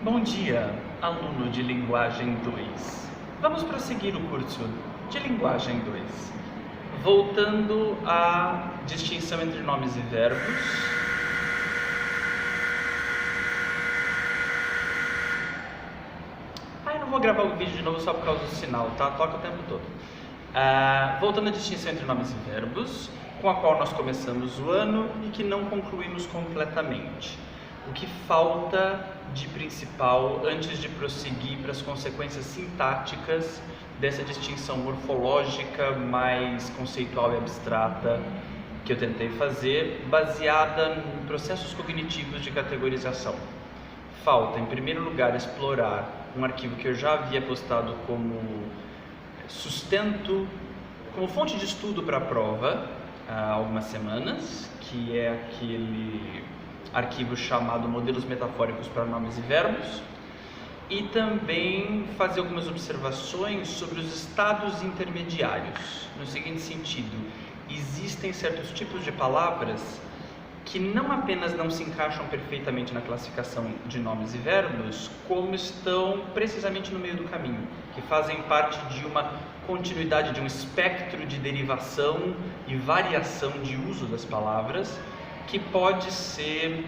Bom dia, aluno de Linguagem 2. Vamos prosseguir o curso de Linguagem 2, voltando à distinção entre nomes e verbos. Eu não vou gravar o vídeo de novo só por causa do sinal, tá? Toca o tempo todo. Voltando à distinção entre nomes e verbos, com a qual nós começamos o ano e que não concluímos completamente. O que falta de principal antes de prosseguir para as consequências sintáticas dessa distinção morfológica mais conceitual e abstrata que eu tentei fazer, baseada em processos cognitivos de categorização. Falta, em primeiro lugar, explorar um arquivo que eu já havia postado como sustento, como fonte de estudo para a prova há algumas semanas, que é aquele arquivo chamado Modelos Metafóricos para Nomes e Verbos, e também fazer algumas observações sobre os estados intermediários, no seguinte sentido: existem certos tipos de palavras que não apenas não se encaixam perfeitamente na classificação de nomes e verbos, como estão precisamente no meio do caminho, que fazem parte de uma continuidade, de um espectro de derivação e variação de uso das palavras, que pode ser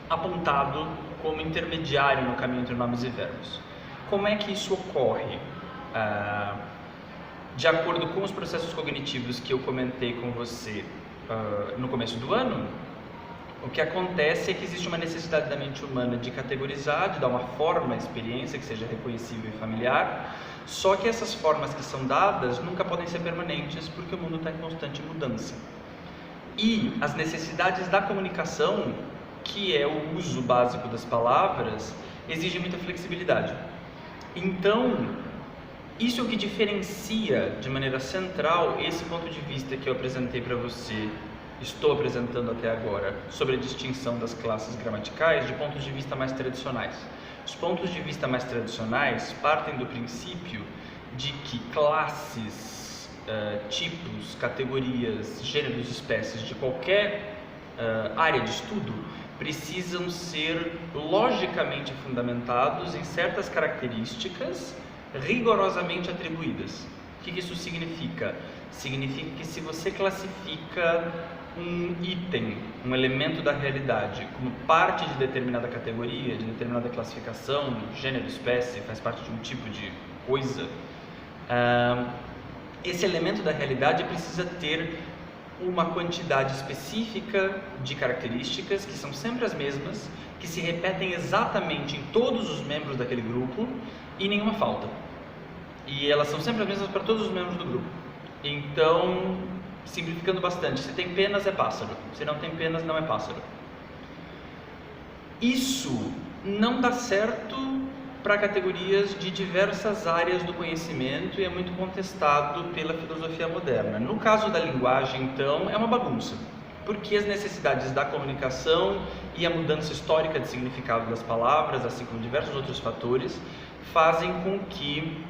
apontado como intermediário no caminho entre nomes e verbos. Como é que isso ocorre? De acordo com os processos cognitivos que eu comentei com você no começo do ano, o que acontece é que existe uma necessidade da mente humana de categorizar, de dar uma forma à experiência que seja reconhecível e familiar, só que essas formas que são dadas nunca podem ser permanentes porque o mundo está em constante mudança. E as necessidades da comunicação, que é o uso básico das palavras, exigem muita flexibilidade. Então, isso é o que diferencia de maneira central esse ponto de vista que eu apresentei para você, estou apresentando até agora, sobre a distinção das classes gramaticais de pontos de vista mais tradicionais. Os pontos de vista mais tradicionais partem do princípio de que classes, tipos, categorias, gêneros, espécies de qualquer área de estudo precisam ser logicamente fundamentados em certas características rigorosamente atribuídas. O que isso significa? Significa que se você classifica um item, um elemento da realidade, como parte de determinada categoria, de determinada classificação, gênero, espécie, faz parte de um tipo de coisa, esse elemento da realidade precisa ter uma quantidade específica de características que são sempre as mesmas, que se repetem exatamente em todos os membros daquele grupo e nenhuma falta. E elas são sempre as mesmas para todos os membros do grupo. Então, simplificando bastante, se tem penas é pássaro, se não tem penas não é pássaro. Isso não dá certo para categorias de diversas áreas do conhecimento e é muito contestado pela filosofia moderna. No caso da linguagem, então, é uma bagunça, porque as necessidades da comunicação e a mudança histórica de significado das palavras, assim como diversos outros fatores, fazem com que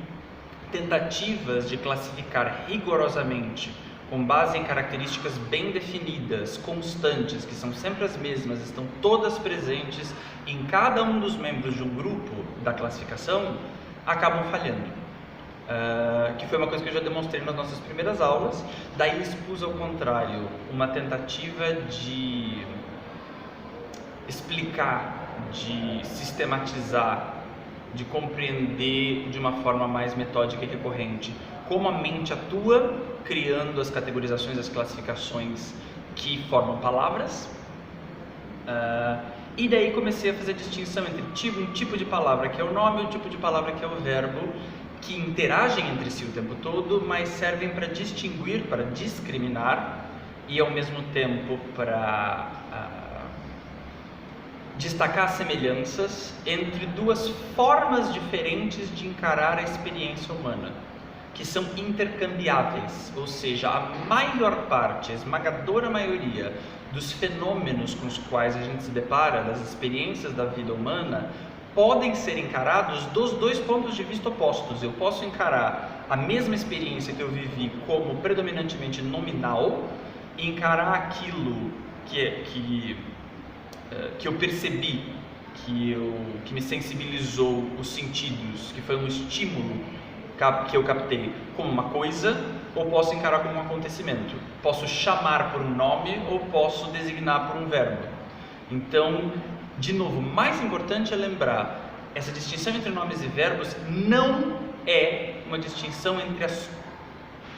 tentativas de classificar rigorosamente, com base em características bem definidas, constantes, que são sempre as mesmas, estão todas presentes em cada um dos membros de um grupo da classificação, acabam falhando. Que foi uma coisa que eu já demonstrei nas nossas primeiras aulas. Daí expus ao contrário uma tentativa de explicar, de sistematizar, de compreender de uma forma mais metódica e recorrente como a mente atua, criando as categorizações, as classificações que formam palavras. E daí comecei a fazer a distinção entre um tipo de palavra que é o nome e um tipo de palavra que é o verbo, que interagem entre si o tempo todo, mas servem para distinguir, para discriminar e ao mesmo tempo para destacar semelhanças entre duas formas diferentes de encarar a experiência humana, que são intercambiáveis, ou seja, a maior parte, a esmagadora maioria dos fenômenos com os quais a gente se depara, das experiências da vida humana, podem ser encarados dos dois pontos de vista opostos. Eu posso encarar a mesma experiência que eu vivi como predominantemente nominal e encarar aquilo que eu percebi que me sensibilizou os sentidos, que foi um estímulo que eu captei como uma coisa, ou posso encarar como um acontecimento. Posso chamar por um nome ou posso designar por um verbo. Então, de novo, o mais importante é lembrar, essa distinção entre nomes e verbos não é uma distinção entre as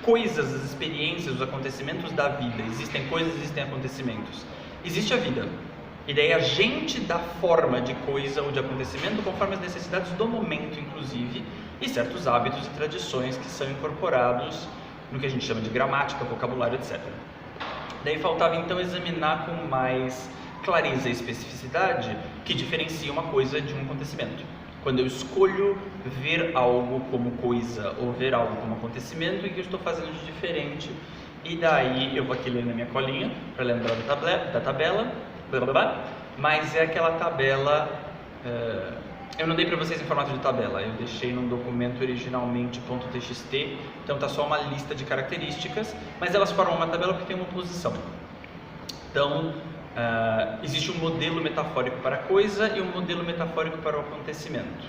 coisas, as experiências, os acontecimentos da vida. Existem coisas, existem acontecimentos. Existe a vida. E daí a gente dá forma de coisa ou de acontecimento conforme as necessidades do momento, inclusive, e certos hábitos e tradições que são incorporados no que a gente chama de gramática, vocabulário, etc. Daí faltava então examinar com mais clareza e especificidade que diferencia uma coisa de um acontecimento. Quando eu escolho ver algo como coisa ou ver algo como acontecimento, o que eu estou fazendo de diferente? E daí eu vou aqui ler na minha colinha para lembrar da tabela, mas é aquela tabela, eu não dei para vocês em formato de tabela, eu deixei num documento originalmente .txt, então está só uma lista de características, mas elas formam uma tabela porque tem uma posição. Então, existe um modelo metafórico para a coisa e um modelo metafórico para o acontecimento.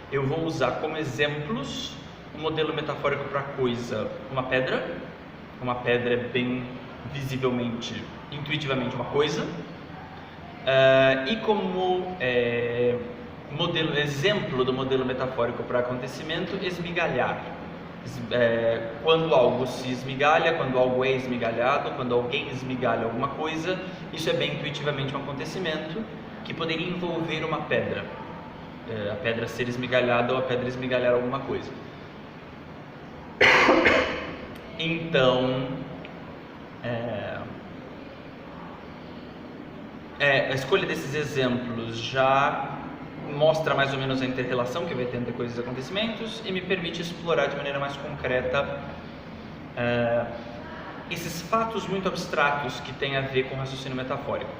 Eu vou usar como exemplos o modelo metafórico para a coisa, uma pedra é bem visivelmente, intuitivamente uma coisa, e como exemplo do modelo metafórico para acontecimento, esmigalhar. Quando algo se esmigalha, quando algo é esmigalhado, quando alguém esmigalha alguma coisa, isso é bem intuitivamente um acontecimento que poderia envolver uma pedra, a pedra ser esmigalhada ou a pedra esmigalhar alguma coisa. Então, a escolha desses exemplos já mostra mais ou menos a inter-relação que vai ter entre coisas e acontecimentos e me permite explorar de maneira mais concreta esses fatos muito abstratos que têm a ver com o raciocínio metafórico.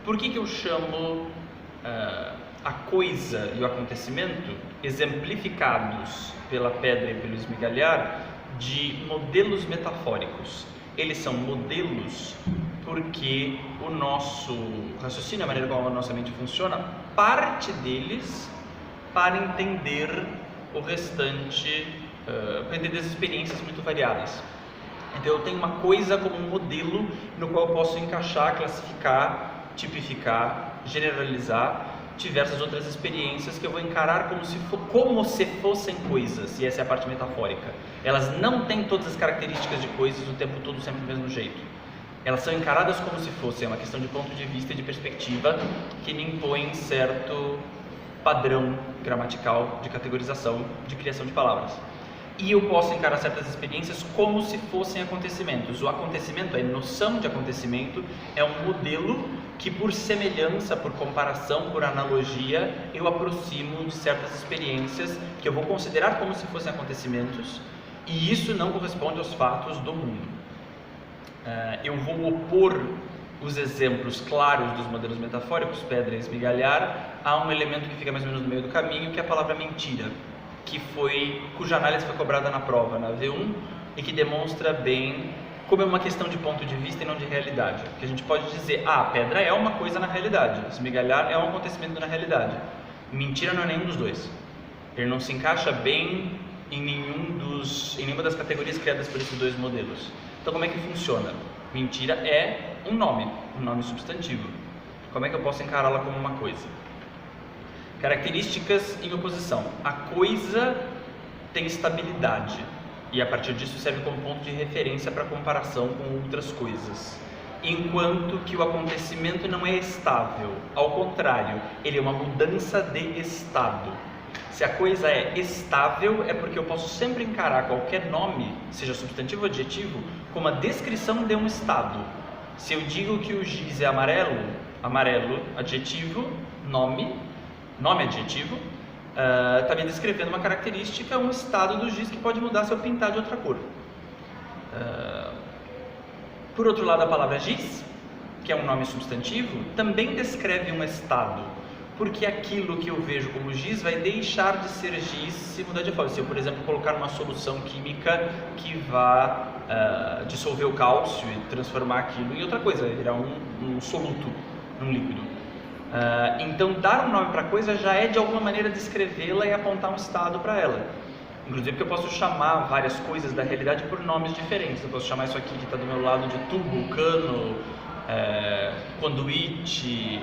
Por que eu chamo a coisa e o acontecimento, exemplificados pela pedra e pelo esmigalhar, de modelos metafóricos? Eles são modelos porque o nosso raciocínio, a maneira como a nossa mente funciona, parte deles para entender o restante, para entender as experiências muito variadas. Então eu tenho uma coisa como um modelo no qual eu posso encaixar, classificar, tipificar, generalizar diversas outras experiências que eu vou encarar como se fossem coisas, e essa é a parte metafórica. Elas não têm todas as características de coisas o tempo todo sempre do mesmo jeito. Elas são encaradas como se fossem, é uma questão de ponto de vista e de perspectiva que me impõe certo padrão gramatical de categorização, de criação de palavras. E eu posso encarar certas experiências como se fossem acontecimentos. O acontecimento, a noção de acontecimento, é um modelo que, por semelhança, por comparação, por analogia, eu aproximo de certas experiências que eu vou considerar como se fossem acontecimentos, e isso não corresponde aos fatos do mundo. Eu vou opor os exemplos claros dos modelos metafóricos, pedra e esmigalhar, a um elemento que fica mais ou menos no meio do caminho, que é a palavra mentira, cuja análise foi cobrada na prova, na V1, e que demonstra bem como é uma questão de ponto de vista e não de realidade. Que a gente pode dizer, a pedra é uma coisa na realidade, esmigalhar é um acontecimento na realidade. Mentira não é nenhum dos dois. Ele não se encaixa bem em nenhuma das categorias criadas por esses dois modelos. Então, como é que funciona? Mentira é um nome substantivo. Como é que eu posso encará-la como uma coisa? Características em oposição. A coisa tem estabilidade e a partir disso serve como ponto de referência para comparação com outras coisas. Enquanto que o acontecimento não é estável, ao contrário, ele é uma mudança de estado. Se a coisa é estável, é porque eu posso sempre encarar qualquer nome, seja substantivo ou adjetivo, como a descrição de um estado. Se eu digo que o giz é amarelo, amarelo, adjetivo, nome adjetivo, está me descrevendo uma característica, um estado do giz que pode mudar se eu pintar de outra cor. Por outro lado, a palavra giz, que é um nome substantivo, também descreve um estado, porque aquilo que eu vejo como giz vai deixar de ser giz se mudar de forma. Se eu, por exemplo, colocar uma solução química que vá dissolver o cálcio e transformar aquilo em outra coisa, vai virar um soluto, um líquido. Então, dar um nome para a coisa já é de alguma maneira descrevê-la e apontar um estado para ela. Inclusive porque eu posso chamar várias coisas da realidade por nomes diferentes. Eu posso chamar isso aqui que está do meu lado de tubo, cano, conduíte,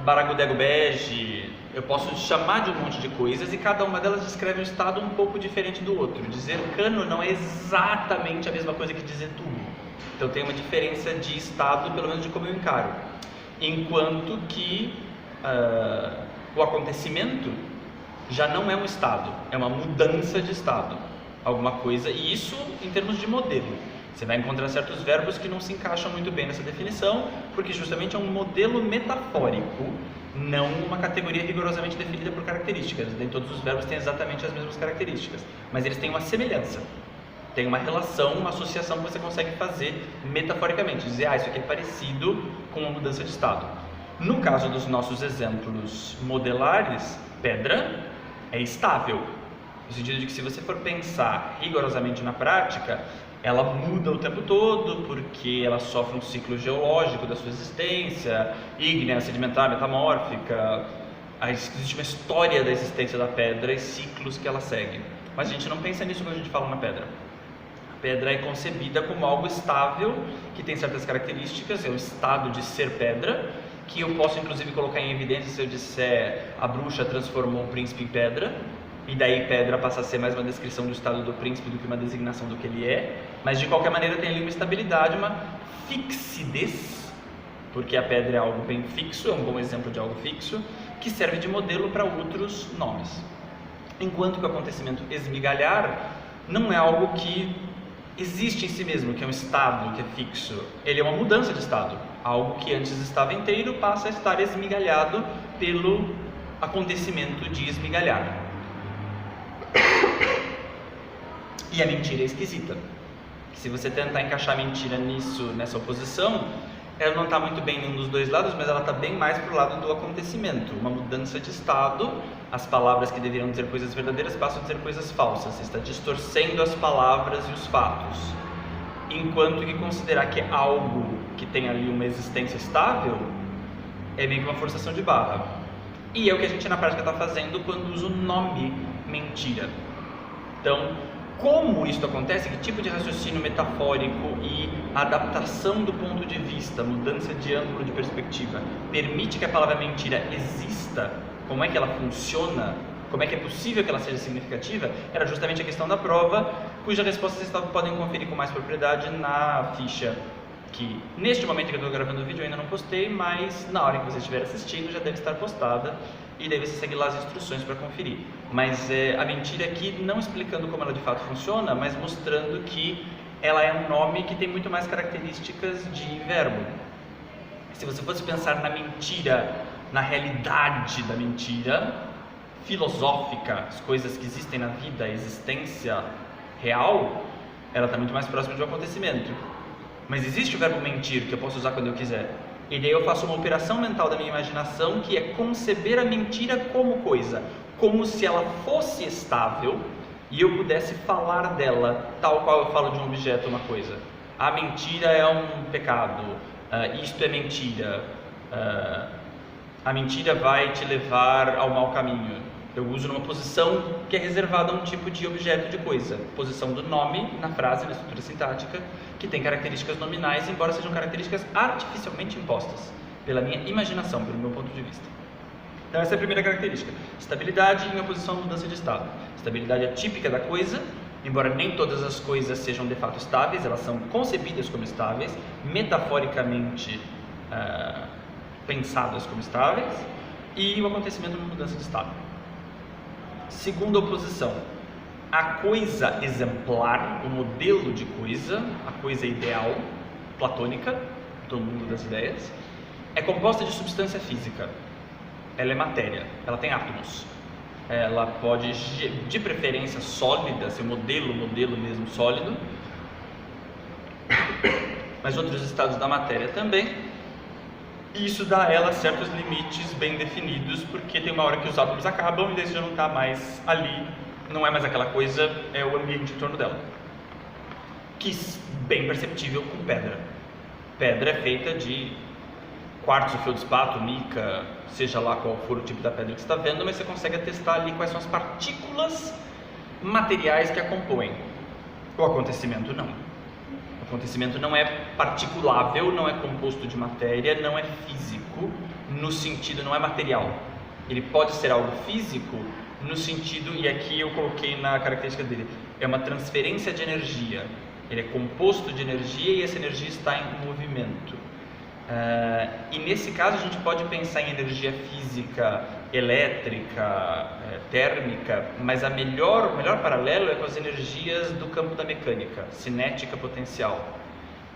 baragodego bege. Eu posso chamar de um monte de coisas e cada uma delas descreve um estado um pouco diferente do outro. Dizer cano não é exatamente a mesma coisa que dizer tubo. Então tem uma diferença de estado, pelo menos de como eu encaro. Enquanto que o acontecimento já não é um estado, é uma mudança de estado, alguma coisa, e isso em termos de modelo. Você vai encontrar certos verbos que não se encaixam muito bem nessa definição, porque justamente é um modelo metafórico, não uma categoria rigorosamente definida por características. Nem todos os verbos têm exatamente as mesmas características, mas eles têm uma semelhança, tem uma relação, uma associação que você consegue fazer metaforicamente, dizer, isso aqui é parecido com uma mudança de estado. No caso dos nossos exemplos modelares, pedra é estável, no sentido de que se você for pensar rigorosamente na prática, ela muda o tempo todo, porque ela sofre um ciclo geológico da sua existência, ígnea, sedimentar, metamórfica. Existe uma história da existência da pedra e ciclos que ela segue. Mas a gente não pensa nisso quando a gente fala na pedra. A pedra é concebida como algo estável, que tem certas características, é o estado de ser pedra, que eu posso inclusive colocar em evidência se eu disser a bruxa transformou um príncipe em pedra, e daí pedra passa a ser mais uma descrição do estado do príncipe do que uma designação do que ele é, mas de qualquer maneira tem ali uma estabilidade, uma fixidez, porque a pedra é algo bem fixo, é um bom exemplo de algo fixo, que serve de modelo para outros nomes. Enquanto que o acontecimento esmigalhar não é algo que existe em si mesmo, que é um estado, que é fixo. Ele é uma mudança de estado. Algo que antes estava inteiro passa a estar esmigalhado pelo acontecimento de esmigalhar. E a mentira é esquisita. Se você tentar encaixar a mentira nessa oposição, ela não está muito bem em nenhum dos dois lados, mas ela está bem mais para o lado do acontecimento. Uma mudança de estado, as palavras que deveriam dizer coisas verdadeiras passam a dizer coisas falsas. Você está distorcendo as palavras e os fatos. Enquanto que considerar que é algo que tem ali uma existência estável é meio que uma forçação de barra. E é o que a gente na prática está fazendo quando usa o nome mentira. Então, como isso acontece, que tipo de raciocínio metafórico e adaptação do ponto de vista, mudança de ângulo de perspectiva, permite que a palavra mentira exista, como é que ela funciona, como é que é possível que ela seja significativa, era justamente a questão da prova, cuja resposta vocês podem conferir com mais propriedade na ficha, que neste momento que eu estou gravando o vídeo eu ainda não postei, mas na hora que você estiver assistindo já deve estar postada, e daí você segue lá as instruções para conferir. Mas a mentira aqui não explicando como ela de fato funciona, mas mostrando que ela é um nome que tem muito mais características de verbo. Se você fosse pensar na mentira, na realidade da mentira filosófica, as coisas que existem na vida, a existência real, ela está muito mais próxima de um acontecimento. Mas existe o verbo mentir, que eu posso usar quando eu quiser. E daí eu faço uma operação mental da minha imaginação, que é conceber a mentira como coisa, como se ela fosse estável e eu pudesse falar dela, tal qual eu falo de um objeto, uma coisa. A mentira é um pecado, isto é mentira, a mentira vai te levar ao mau caminho. Eu uso numa posição que é reservada a um tipo de objeto de coisa. Posição do nome na frase, na estrutura sintática, que tem características nominais, embora sejam características artificialmente impostas pela minha imaginação, pelo meu ponto de vista. Então essa é a primeira característica. Estabilidade em oposição à mudança de estado. Estabilidade é típica da coisa, embora nem todas as coisas sejam de fato estáveis, elas são concebidas como estáveis, metaforicamente pensadas como estáveis, e o acontecimento de uma mudança de estado. Segunda oposição, a coisa exemplar, o modelo de coisa, a coisa ideal, platônica, do mundo das ideias, é composta de substância física. Ela é matéria, ela tem átomos. Ela pode, de preferência sólida, ser modelo mesmo sólido, mas outros estados da matéria também. E isso dá a ela certos limites bem definidos, porque tem uma hora que os átomos acabam e daí você já não está mais ali, não é mais aquela coisa, é o ambiente em torno dela. Que bem perceptível com pedra. Pedra é feita de quartzo, feldspato, mica, seja lá qual for o tipo da pedra que você está vendo, mas você consegue atestar ali quais são as partículas materiais que a compõem. O acontecimento não. O acontecimento não é particulável, não é composto de matéria, não é físico, no sentido, não é material. Ele pode ser algo físico no sentido, e aqui eu coloquei na característica dele, é uma transferência de energia. Ele é composto de energia e essa energia está em movimento. E nesse caso a gente pode pensar em energia física, elétrica, térmica, mas o melhor paralelo é com as energias do campo da mecânica, cinética potencial,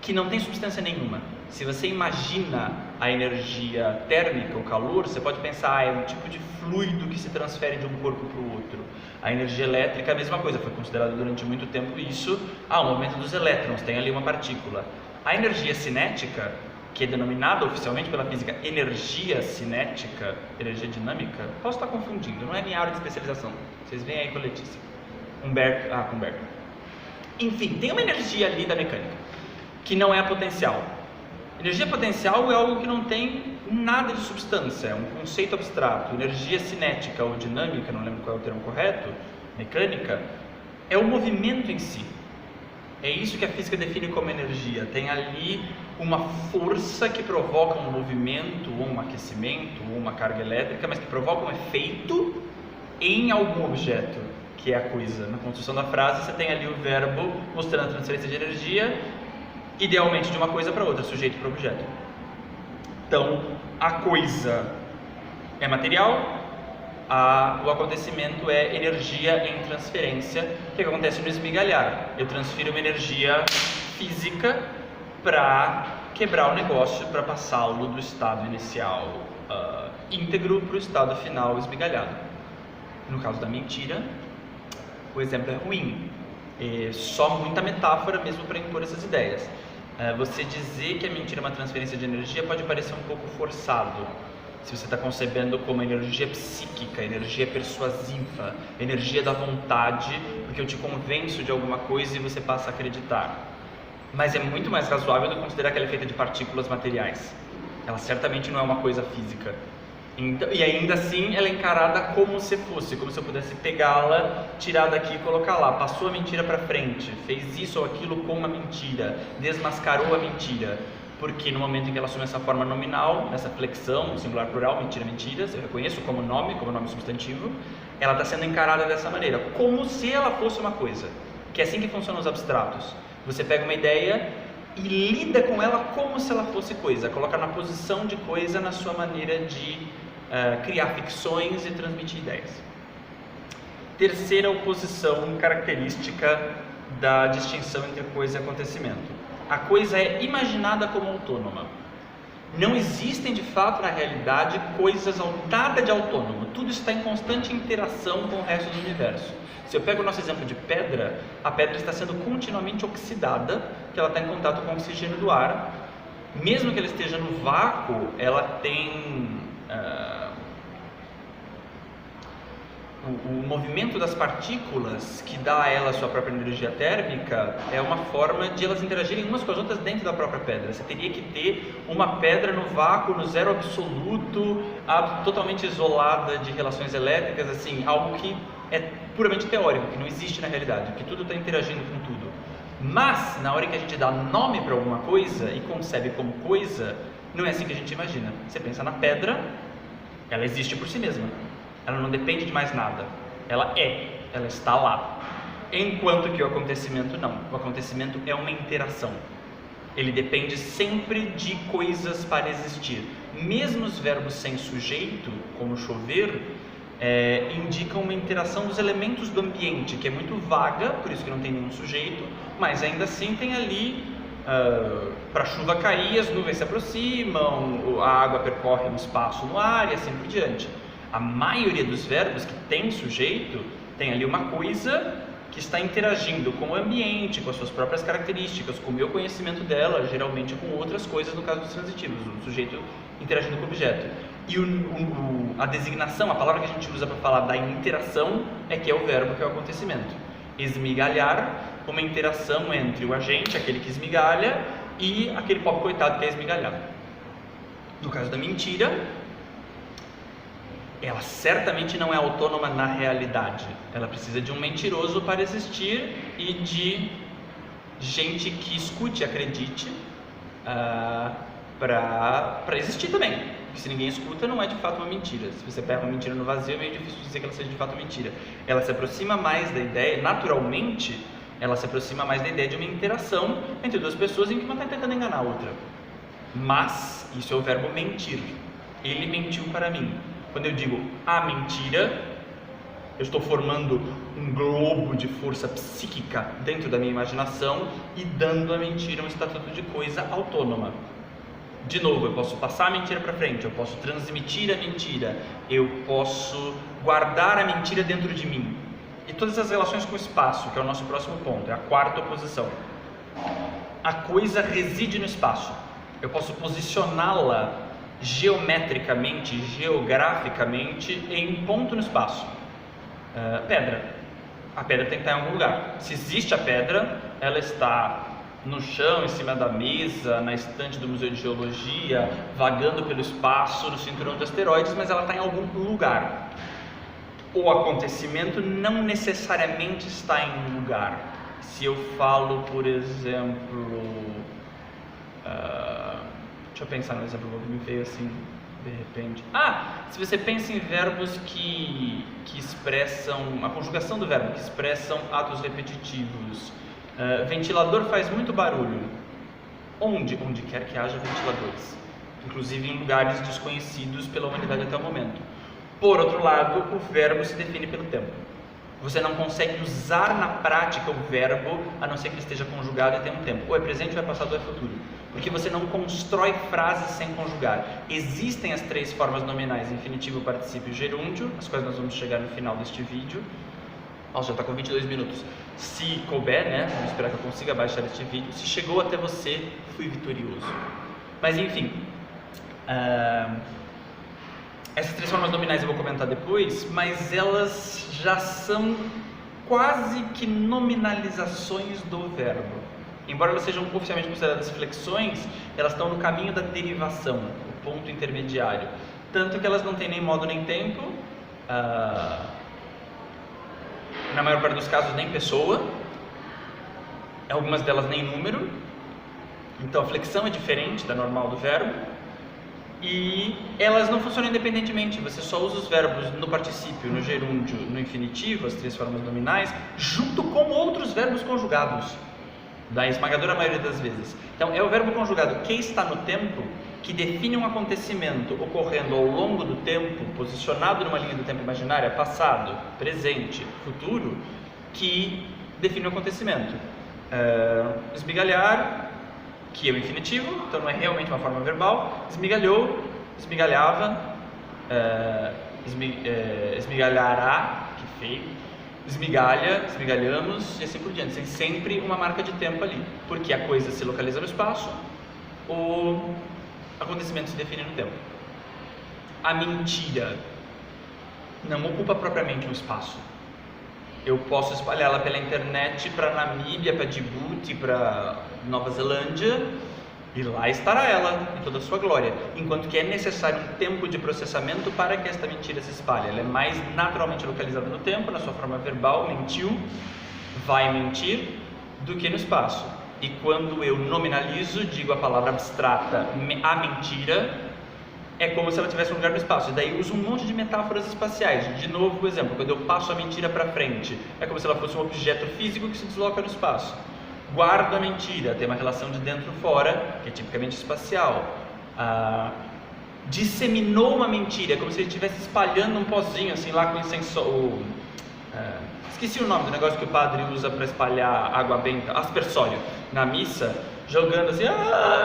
que não tem substância nenhuma. Se você imagina a energia térmica, o calor, você pode pensar, é um tipo de fluido que se transfere de um corpo para o outro. A energia elétrica é a mesma coisa, foi considerado durante muito tempo isso, o movimento dos elétrons, tem ali uma partícula. A energia cinética, que é denominada oficialmente pela física energia cinética, energia dinâmica, posso estar confundindo, não é minha área de especialização, vocês veem aí com a Letícia. Com Humberto. Enfim, tem uma energia ali da mecânica, que não é a potencial. Energia potencial é algo que não tem nada de substância, é um conceito abstrato. Energia cinética ou dinâmica, não lembro qual é o termo correto, mecânica, é o movimento em si. É isso que a física define como energia. Tem ali uma força que provoca um movimento, ou um aquecimento, ou uma carga elétrica, mas que provoca um efeito em algum objeto, que é a coisa. Na construção da frase você tem ali o verbo mostrando a transferência de energia, idealmente de uma coisa para outra, sujeito para objeto. Então, a coisa é material, o acontecimento é energia em transferência, que acontece no esmigalhar. Eu transfiro uma energia física para quebrar o negócio, para passá-lo do estado inicial íntegro para o estado final esmigalhado. No caso da mentira, o exemplo é ruim. É só muita metáfora mesmo para impor essas ideias. Você dizer que a mentira é uma transferência de energia pode parecer um pouco forçado, se você está concebendo como energia psíquica, energia persuasiva, energia da vontade, porque eu te convenço de alguma coisa e você passa a acreditar. Mas é muito mais razoável do que considerar que ela é feita de partículas materiais. Ela certamente não é uma coisa física. E ainda assim ela é encarada como se fosse, como se eu pudesse pegá-la, tirar daqui e colocar lá. Passou a mentira para frente, fez isso ou aquilo com uma mentira, desmascarou a mentira. Porque no momento em que ela assume essa forma nominal, essa flexão, singular plural, mentira, mentiras, eu reconheço como nome substantivo, ela está sendo encarada dessa maneira, como se ela fosse uma coisa, que é assim que funcionam os abstratos. Você pega uma ideia e lida com ela como se ela fosse coisa, coloca na posição de coisa na sua maneira de criar ficções e transmitir ideias. Terceira oposição característica da distinção entre coisa e acontecimento. A coisa é imaginada como autônoma. Não existem de fato na realidade coisas nada de autônomo. Tudo está em constante interação com o resto do universo. Se eu pego o nosso exemplo de pedra, a pedra está sendo continuamente oxidada, que ela está em contato com o oxigênio do ar. Mesmo que ela esteja no vácuo, ela tem o movimento das partículas que dá a ela a sua própria energia térmica é uma forma de elas interagirem umas com as outras dentro da própria pedra. Você teria que ter uma pedra no vácuo, no zero absoluto, totalmente isolada de relações elétricas, assim, algo que é puramente teórico, que não existe na realidade, que tudo está interagindo com tudo. Mas, na hora que a gente dá nome para alguma coisa e concebe como coisa, não é assim que a gente imagina. Você pensa na pedra, ela existe por si mesma. Ela não depende de mais nada. Ela está lá. Enquanto que o acontecimento não. O acontecimento é uma interação. Ele depende sempre de coisas para existir. Mesmo os verbos sem sujeito, como chover, indicam uma interação dos elementos do ambiente, que é muito vaga, por isso que não tem nenhum sujeito, mas ainda assim tem ali, para a chuva cair, as nuvens se aproximam, a água percorre um espaço no ar e assim por diante. A maioria dos verbos que tem sujeito tem ali uma coisa que está interagindo com o ambiente, com as suas próprias características, com o meu conhecimento dela, geralmente com outras coisas no caso dos transitivos, o sujeito interagindo com o objeto. E a designação, a palavra que a gente usa para falar da interação é que é o verbo, que é o acontecimento. Esmigalhar, uma interação entre o agente, aquele que esmigalha, e aquele pobre coitado que é esmigalhado. No caso da mentira, ela certamente não é autônoma na realidade. Ela precisa de um mentiroso para existir e de gente que escute e acredite para existir também. Porque se ninguém escuta, não é de fato uma mentira. Se você pega uma mentira no vazio, é meio difícil dizer que ela seja de fato mentira. Ela se aproxima mais da ideia, naturalmente, ela se aproxima mais da ideia de uma interação entre duas pessoas em que uma está tentando enganar a outra. Mas, isso é o verbo mentir. Ele mentiu para mim. Quando eu digo a mentira, eu estou formando um globo de força psíquica dentro da minha imaginação e dando à mentira um estatuto de coisa autônoma. De novo, eu posso passar a mentira para frente, eu posso transmitir a mentira, eu posso guardar a mentira dentro de mim. E todas as relações com o espaço, que é o nosso próximo ponto, é a quarta oposição. A coisa reside no espaço. Eu posso posicioná-la geometricamente, geograficamente, em ponto no espaço. Pedra. A pedra tem que estar em algum lugar. Se existe a pedra, ela está no chão, em cima da mesa, na estante do Museu de Geologia, vagando pelo espaço, no cinturão de asteroides, mas ela está em algum lugar. O acontecimento não necessariamente está em um lugar. Se eu falo, por exemplo, deixa eu pensar no exemplo que me veio assim de repente. Se você pensa em verbos que expressam, a conjugação do verbo, que expressam atos repetitivos. Ventilador faz muito barulho. Onde quer que haja ventiladores, inclusive em lugares desconhecidos pela humanidade até o momento. Por outro lado, o verbo se define pelo tempo. Você não consegue usar na prática o verbo a não ser que ele esteja conjugado e tenha um tempo. Ou é presente, ou é passado, ou é futuro. Porque você não constrói frases sem conjugar. Existem as três formas nominais: infinitivo, particípio e gerúndio, as quais nós vamos chegar no final deste vídeo. Nossa, já está com 22 minutos. Se couber, né? Vamos esperar que eu consiga baixar este vídeo. Se chegou até você, fui vitorioso. Mas enfim, essas três formas nominais eu vou comentar depois, mas elas já são quase que nominalizações do verbo. Embora elas sejam oficialmente consideradas flexões, elas estão no caminho da derivação, o ponto intermediário. Tanto que elas não têm nem modo nem tempo, na maior parte dos casos nem pessoa, algumas delas nem número. Então a flexão é diferente da normal do verbo. E elas não funcionam independentemente, você só usa os verbos no particípio, no gerúndio, no infinitivo, as três formas nominais, junto com outros verbos conjugados, da esmagadora maioria das vezes. Então é o verbo conjugado que está no tempo que define um acontecimento ocorrendo ao longo do tempo, posicionado numa linha do tempo imaginária, passado, presente, futuro, que define o acontecimento. Esmigalhar, que é o infinitivo, então não é realmente uma forma verbal. Esmigalhou, esmigalhava, esmigalhará, que feio, esmigalha, esmigalhamos e assim por diante. Tem sempre uma marca de tempo ali, porque a coisa se localiza no espaço, o acontecimento se define no tempo. A mentira não ocupa propriamente um espaço. Eu posso espalhá-la pela internet para Namíbia, para Djibouti, para Nova Zelândia, e lá estará ela em toda a sua glória. Enquanto que é necessário um tempo de processamento para que esta mentira se espalhe. Ela é mais naturalmente localizada no tempo, na sua forma verbal, mentiu, vai mentir, do que no espaço. E quando eu nominalizo, digo a palavra abstrata, a mentira, é como se ela tivesse um lugar no espaço. E daí uso um monte de metáforas espaciais. De novo, o exemplo, quando eu passo a mentira para frente, é como se ela fosse um objeto físico que se desloca no espaço. Guardo a mentira, tem uma relação de dentro fora, que é tipicamente espacial. Disseminou uma mentira, é como se ele estivesse espalhando um pozinho, assim, lá com incenso... esqueci o nome do negócio que o padre usa para espalhar água benta, aspersório, na missa, jogando assim,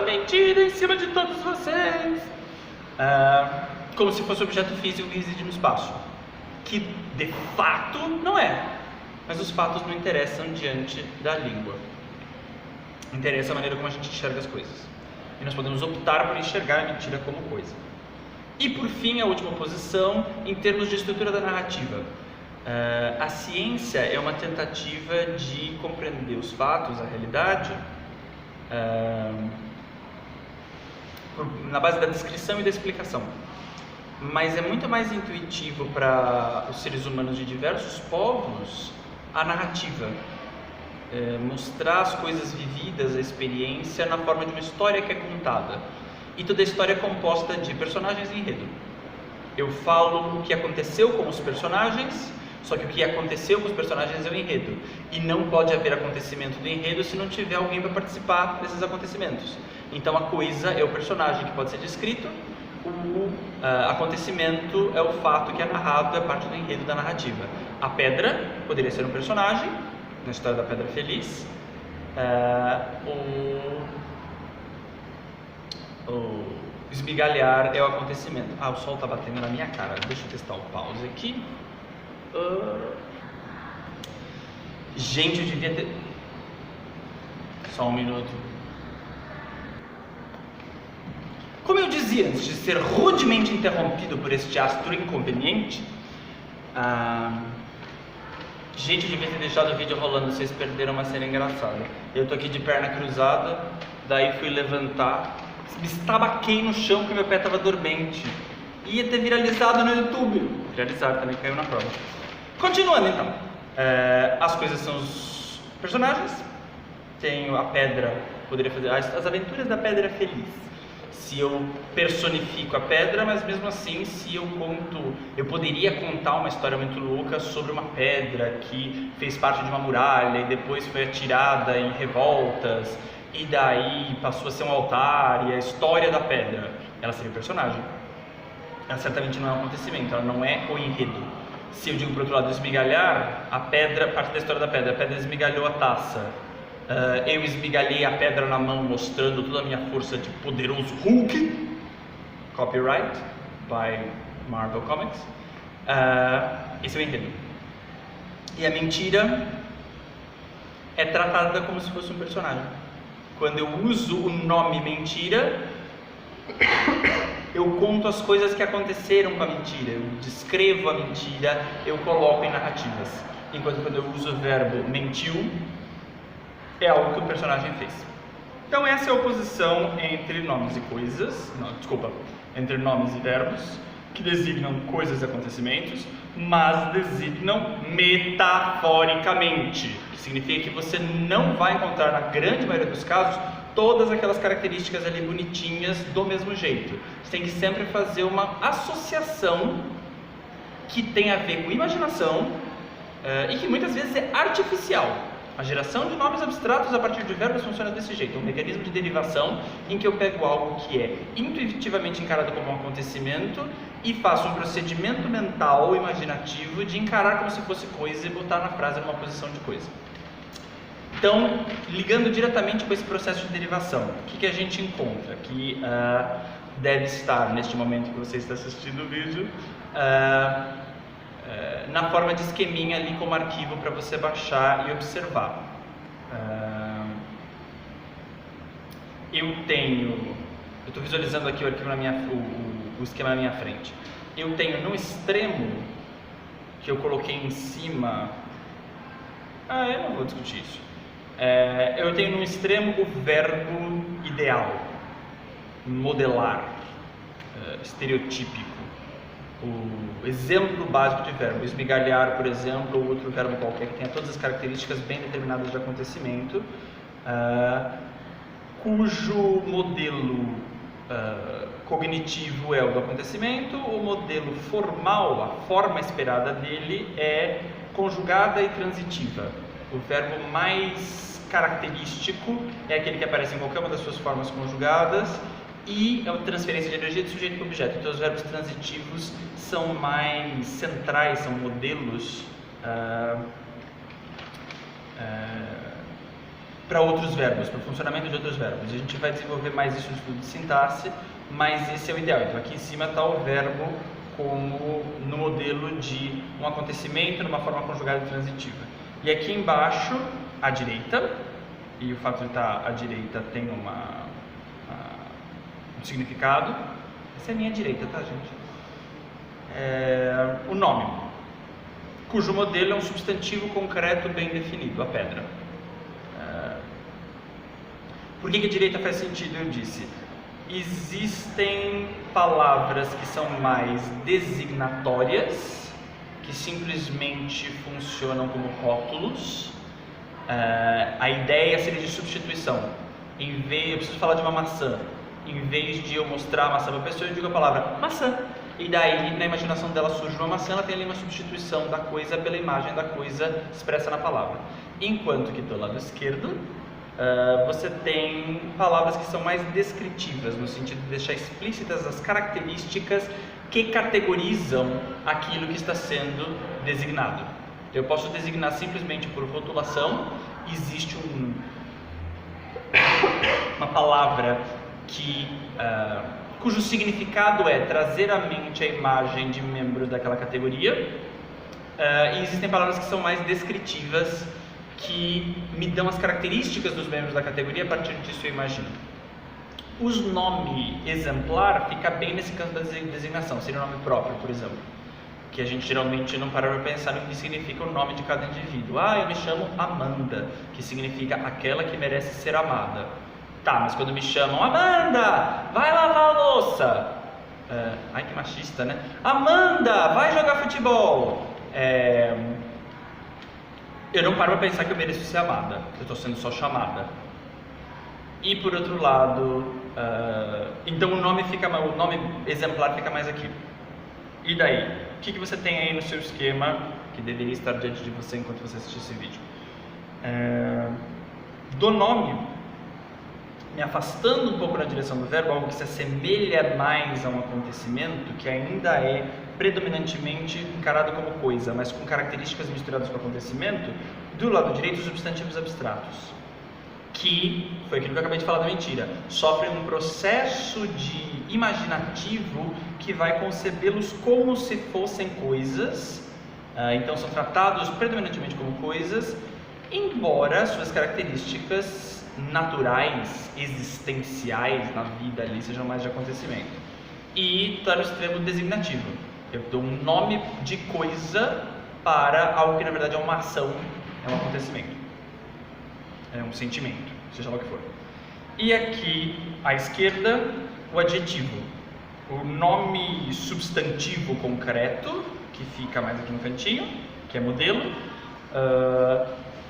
mentira em cima de todos vocês. Como se fosse um objeto físico que reside no espaço, que de fato não é, mas os fatos não interessam diante da língua. Interessa a maneira como a gente enxerga as coisas, e nós podemos optar por enxergar a mentira como coisa. E por fim, a última posição, em termos de estrutura da narrativa. A ciência é uma tentativa de compreender os fatos, a realidade, na base da descrição e da explicação. Mas é muito mais intuitivo para os seres humanos de diversos povos a narrativa. Mostrar as coisas vividas, a experiência, na forma de uma história que é contada. E toda a história é composta de personagens e enredo. Eu falo o que aconteceu com os personagens, só que o que aconteceu com os personagens é o enredo. E não pode haver acontecimento do enredo se não tiver alguém para participar desses acontecimentos. Então a coisa é o personagem que pode ser descrito, o acontecimento é o fato que é narrado, é parte do enredo da narrativa. A pedra poderia ser um personagem, na história da Pedra Feliz. O esmigalhar é o acontecimento. O sol está batendo na minha cara. Deixa eu testar o pause aqui. Gente, eu devia ter... Só um minuto. Como eu dizia antes de ser rudemente interrompido por este astro inconveniente, gente, eu devia ter deixado o vídeo rolando, vocês perderam uma cena engraçada. Eu tô aqui de perna cruzada, daí fui levantar, me estabaquei no chão porque meu pé estava dormente. Ia ter viralizado no YouTube. Viralizado também, caiu na prova. Continuando então. As coisas são os personagens. Tenho a pedra, poderia fazer as aventuras da Pedra Feliz. Se eu personifico a pedra, mas mesmo assim, se eu poderia contar uma história muito louca sobre uma pedra que fez parte de uma muralha e depois foi atirada em revoltas e daí passou a ser um altar, e a história da pedra, ela seria o personagem. Ela certamente não é um acontecimento, ela não é o enredo. Se eu digo por outro lado esmigalhar, a pedra, parte da história da pedra, a pedra esmigalhou a taça. Eu esmigalhei a pedra na mão, mostrando toda a minha força de poderoso Hulk. Copyright by Marvel Comics. Esse é o enredo. E a mentira é tratada como se fosse um personagem. Quando eu uso o nome mentira, eu conto as coisas que aconteceram com a mentira, eu descrevo a mentira, eu coloco em narrativas. Enquanto quando eu uso o verbo mentiu, é algo que o personagem fez. Então essa é a oposição entre nomes e coisas, entre nomes e verbos, que designam coisas e acontecimentos, mas designam metaforicamente, que significa que você não vai encontrar, na grande maioria dos casos, todas aquelas características ali bonitinhas do mesmo jeito. Você tem que sempre fazer uma associação que tem a ver com imaginação e que muitas vezes é artificial. A geração de nomes abstratos a partir de verbos funciona desse jeito, é um mecanismo de derivação em que eu pego algo que é intuitivamente encarado como um acontecimento e faço um procedimento mental, imaginativo, de encarar como se fosse coisa e botar na frase numa posição de coisa. Então, ligando diretamente com esse processo de derivação, o que a gente encontra? Que deve estar, neste momento que você está assistindo o vídeo, na forma de esqueminha ali como arquivo para você baixar e observar. Eu estou visualizando aqui o arquivo o esquema na minha frente. Eu tenho no extremo, que eu coloquei em cima, eu não vou discutir isso. Eu tenho no extremo o verbo ideal, modelar, estereotípico. O exemplo básico de verbo, esmigalhar, por exemplo, ou outro verbo qualquer que tenha todas as características bem determinadas de acontecimento, cujo modelo cognitivo é o do acontecimento, o modelo formal, a forma esperada dele é conjugada e transitiva. O verbo mais característico é aquele que aparece em qualquer uma das suas formas conjugadas e é a transferência de energia de sujeito para objeto. Então os verbos transitivos são mais centrais, são modelos para outros verbos, para o funcionamento de outros verbos. A gente vai desenvolver mais isso no estudo de sintaxe, mas esse é o ideal. Então aqui em cima está o verbo como no modelo de um acontecimento numa forma conjugada e transitiva. E aqui embaixo, à direita, e o fato de estar à direita tem um significado. Essa é a minha direita, tá, gente? O nome, cujo modelo é um substantivo concreto bem definido, a pedra. Por que a direita faz sentido? Eu disse, existem palavras que são mais designatórias, que simplesmente funcionam como rótulos. A ideia seria de substituição. Eu preciso falar de uma maçã. Em vez de eu mostrar a maçã para a pessoa, eu digo a palavra maçã. E daí, na imaginação dela surge uma maçã, ela tem ali uma substituição da coisa pela imagem da coisa expressa na palavra. Enquanto que do lado esquerdo, você tem palavras que são mais descritivas, no sentido de deixar explícitas as características que categorizam aquilo que está sendo designado. Eu posso designar simplesmente por rotulação. Existe uma palavra cujo significado é trazer à mente a imagem de membro daquela categoria, e existem palavras que são mais descritivas, que me dão as características dos membros da categoria. A partir disso eu imagino. Os nome exemplar fica bem nesse campo da designação, seria o nome próprio, por exemplo, que a gente geralmente não para para pensar no que significa o nome de cada indivíduo. Eu me chamo Amanda, que significa aquela que merece ser amada. Tá, mas quando me chamam, Amanda, vai lavar a louça. Ai, que machista, né? Amanda, vai jogar futebol. Eu não paro para pensar que eu mereço ser amada, eu estou sendo só chamada. E por outro lado, então o nome exemplar fica mais aqui. E daí? O que você tem aí no seu esquema que deveria estar diante de você enquanto você assistir esse vídeo? Do nome, me afastando um pouco na direção do verbo, algo que se assemelha mais a um acontecimento, que ainda é predominantemente encarado como coisa, mas com características misturadas com acontecimento. Do lado direito, os substantivos abstratos, que foi aquilo que eu acabei de falar da mentira, sofrem um processo de imaginativo que vai concebê-los como se fossem coisas. Então são tratados predominantemente como coisas, embora suas características naturais, existenciais na vida ali sejam mais de acontecimento. E está no extremo designativo. Eu dou um nome de coisa para algo que na verdade é uma ação, é um acontecimento, é um sentimento, seja lá o que for. E aqui à esquerda, o adjetivo, o nome substantivo concreto, que fica mais aqui no cantinho, que é modelo,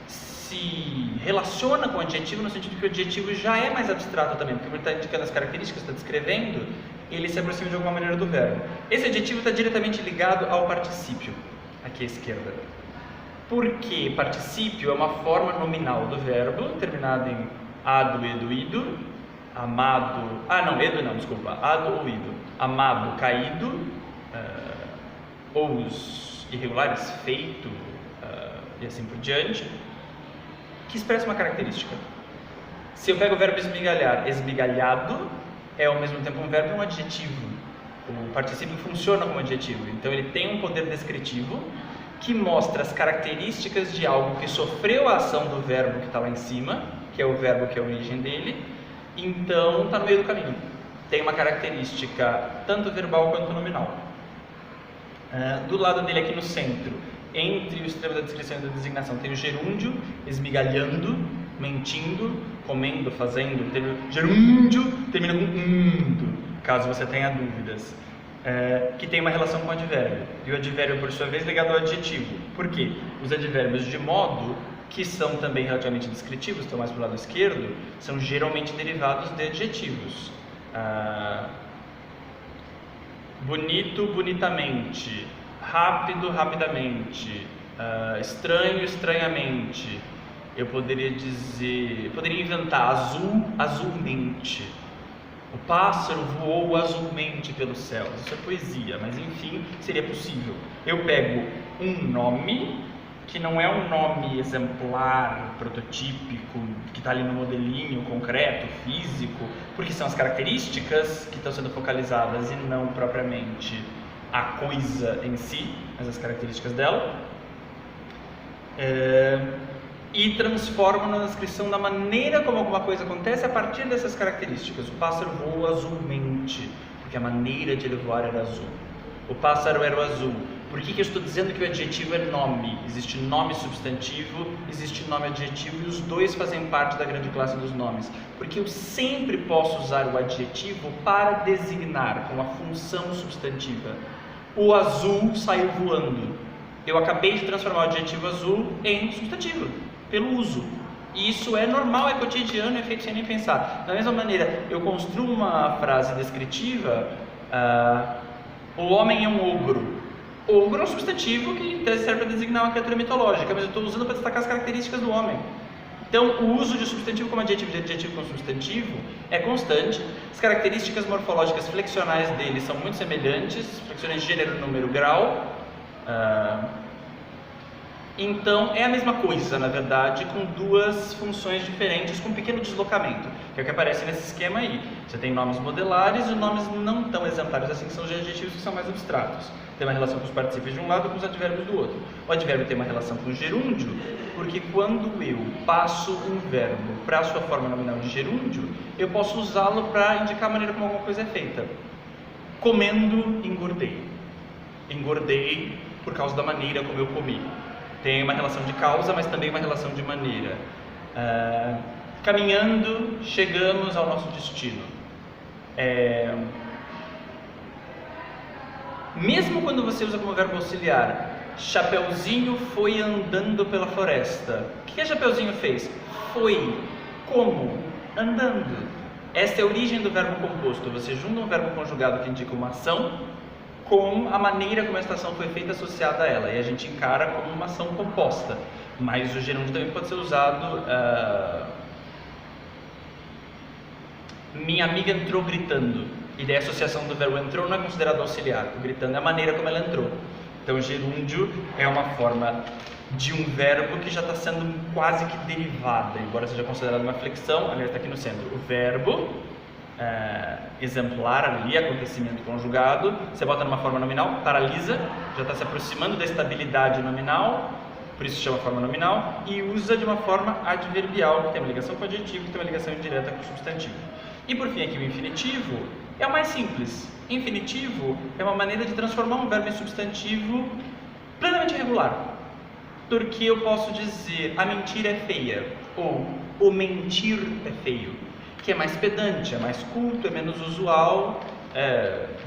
se relaciona com o adjetivo no sentido que o adjetivo já é mais abstrato também, porque ele está indicando as características, está descrevendo, ele se aproxima de alguma maneira do verbo. Esse adjetivo está diretamente ligado ao particípio, aqui à esquerda. Porque particípio é uma forma nominal do verbo, terminada em ado, edo, ido, amado, ado ou ido, amado, caído, ou os irregulares, feito, e assim por diante, que expressa uma característica. Se eu pego o verbo esmigalhar, esmigalhado, é ao mesmo tempo um verbo e um adjetivo. O particípio funciona como adjetivo, então ele tem um poder descritivo que mostra as características de algo que sofreu a ação do verbo que está lá em cima, que é o verbo que é a origem dele, então está no meio do caminho. Tem uma característica tanto verbal quanto nominal. Do lado dele aqui no centro, entre o extremo da descrição e da designação, tem o gerúndio, esmigalhando, mentindo, comendo, fazendo. Gerúndio termina com undo, caso você tenha dúvidas. Que tem uma relação com o advérbio. E o advérbio, por sua vez, ligado ao adjetivo. Por quê? Os advérbios de modo, que são também relativamente descritivos, estão mais para o lado esquerdo, são geralmente derivados de adjetivos. Bonito, bonitamente. Rápido, rapidamente. Estranho, estranhamente. Eu poderia inventar azul, azulmente. O pássaro voou azulmente pelos céus. Isso é poesia, mas enfim, seria possível. Eu pego um nome, que não é um nome exemplar, prototípico, que está ali no modelinho concreto, físico, porque são as características que estão sendo focalizadas e não propriamente a coisa em si, mas as características dela. E transformo na descrição da maneira como alguma coisa acontece a partir dessas características. O pássaro voa azulmente, porque a maneira de ele voar era azul. O pássaro era o azul. Por que eu estou dizendo que o adjetivo é nome? Existe nome substantivo, existe nome adjetivo e os dois fazem parte da grande classe dos nomes. Porque eu sempre posso usar o adjetivo para designar com a função substantiva. O azul saiu voando. Eu acabei de transformar o adjetivo azul em substantivo, pelo uso. E isso é normal, é cotidiano, é feito sem nem pensar. Da mesma maneira, eu construo uma frase descritiva, o homem é um ogro. Ogro é um substantivo que serve para designar uma criatura mitológica, mas eu estou usando para destacar as características do homem. Então, o uso de substantivo como adjetivo, de adjetivo como substantivo, é constante. As características morfológicas flexionais dele são muito semelhantes, flexões gênero, número, grau. Então, é a mesma coisa, na verdade, com duas funções diferentes, com um pequeno deslocamento, que é o que aparece nesse esquema aí. Você tem nomes modelares e nomes não tão exemplares assim, que são os adjetivos que são mais abstratos. Tem uma relação com os particípios de um lado e com os advérbios do outro. O advérbio tem uma relação com o gerúndio, porque quando eu passo um verbo para a sua forma nominal de gerúndio, eu posso usá-lo para indicar a maneira como alguma coisa é feita. Comendo, engordei. Engordei por causa da maneira como eu comi. Tem uma relação de causa, mas também uma relação de maneira. Caminhando, chegamos ao nosso destino. Mesmo quando você usa como verbo auxiliar, Chapeuzinho foi andando pela floresta. O que a Chapeuzinho fez? Foi. Como? Andando. Essa é a origem do verbo composto. Você junta um verbo conjugado que indica uma ação com a maneira como essa ação foi feita associada a ela, e a gente encara como uma ação composta, mas o gerúndio também pode ser usado. Minha amiga entrou gritando, e daí a associação do verbo entrou não é considerado auxiliar, o gritando é a maneira como ela entrou. Então o gerúndio é uma forma de um verbo que já está sendo quase que derivada, embora seja considerado uma flexão. Aliás, está aqui no centro, o verbo exemplar ali, acontecimento conjugado, você bota numa forma nominal, paralisa, já está se aproximando da estabilidade nominal, por isso chama forma nominal, e usa de uma forma adverbial, que tem uma ligação com o adjetivo, que tem uma ligação indireta com o substantivo. E por fim aqui o infinitivo é o mais simples. Infinitivo é uma maneira de transformar um verbo em substantivo plenamente regular, porque eu posso dizer a mentira é feia, ou o mentir é feio, que é mais pedante, é mais culto, é menos usual,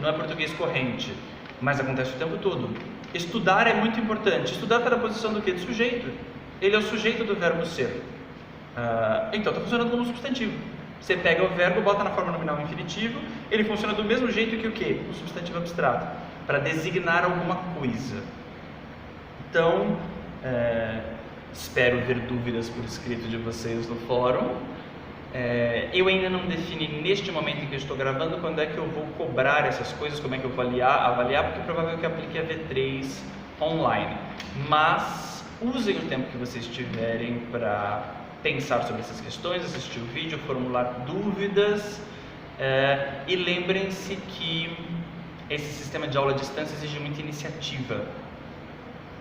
não é português corrente, mas acontece o tempo todo. Estudar é muito importante. Estudar está na posição do quê? De sujeito. Ele é o sujeito do verbo ser. Então está funcionando como substantivo. Você pega o verbo, bota na forma nominal infinitivo, ele funciona do mesmo jeito que o quê? O substantivo abstrato, para designar alguma coisa. Então, espero ver dúvidas por escrito de vocês no fórum. Eu ainda não defini neste momento em que eu estou gravando quando é que eu vou cobrar essas coisas, como é que eu vou avaliar, porque é provável que eu aplique a V3 online. Mas usem o tempo que vocês tiverem para pensar sobre essas questões, assistir o vídeo, formular dúvidas, e lembrem-se que esse sistema de aula à distância exige muita iniciativa,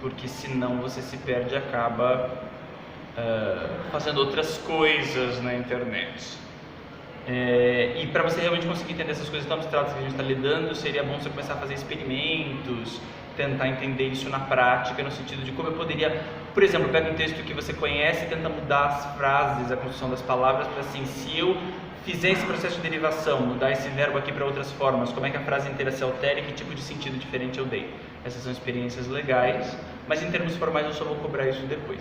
porque senão você se perde e acaba fazendo outras coisas na internet. E para você realmente conseguir entender essas coisas tão abstratas que a gente está lidando, seria bom você começar a fazer experimentos, tentar entender isso na prática, no sentido de como eu poderia, por exemplo, pega um texto que você conhece e tenta mudar as frases, a construção das palavras, para assim, se eu fizer esse processo de derivação, mudar esse verbo aqui para outras formas, como é que a frase inteira se altera e que tipo de sentido diferente eu dei. Essas são experiências legais, mas em termos formais eu só vou cobrar isso depois.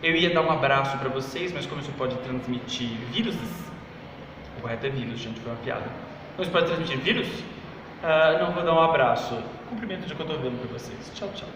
Eu ia dar um abraço para vocês, mas como isso pode transmitir vírus, o correto é vírus, gente, foi uma piada. Como isso pode transmitir vírus, não vou dar um abraço. Cumprimento de cotovelo para vocês. Tchau, tchau.